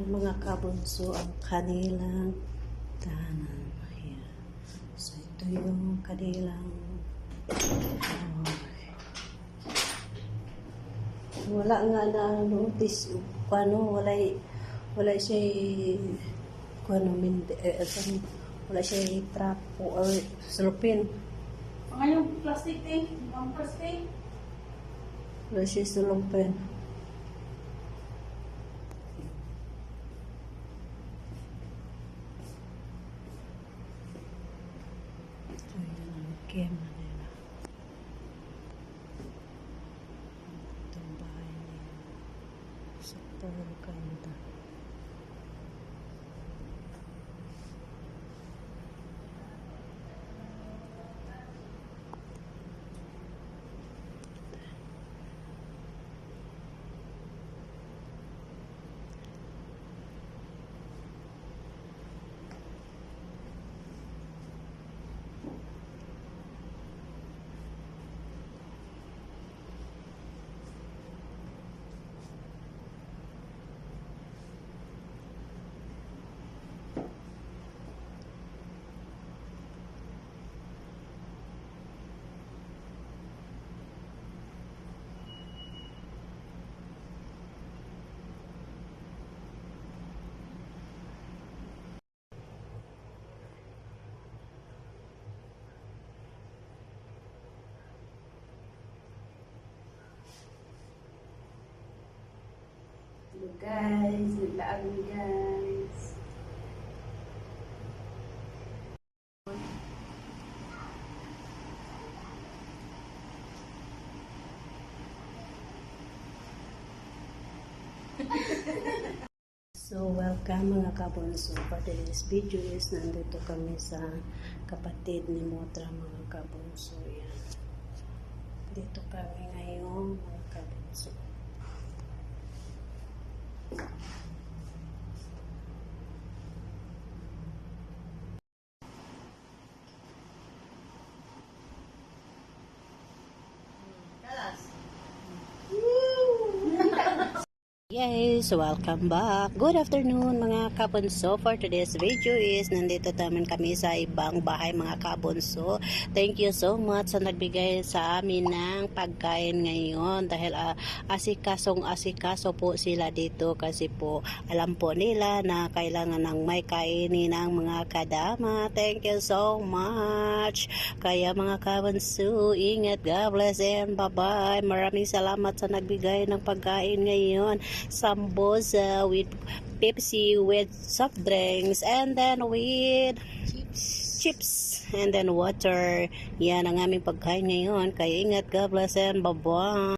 mga kabunso ang kanilang tahanan. Ayan. So, ito yung kanilang wala nga na notice wala siya wala siya trapo or sulupin. Mga yung plastic ang plastic. Wala siya sulupin. So, yan ang kema nila. Itong bahay nila. Super ganda. Hello guys, naglaan mo guys. So, welcome mga kabunso. For today's video is nandito kami sa kapatid ni Motra mga kabunso. Yan. Dito kami ngayon mga kabunso. Yes, welcome back. Good afternoon mga kabunso. For today's video is nandito naman kami sa ibang bahay mga kabunso. Thank you so much sa nagbigay sa amin ng pagkain ngayon dahil asikaso po sila dito kasi po alam po nila na kailangan ng may kainin ng mga kadama. Thank you so much. Kaya mga kabunso, ingat, God bless and bye-bye. Maraming salamat sa nagbigay ng pagkain ngayon. Sambosa with Pepsi with soft drinks and then with chips and then water. Yan ang aming pagkain ngayon. Kaya ingat, God bless and bye-bye.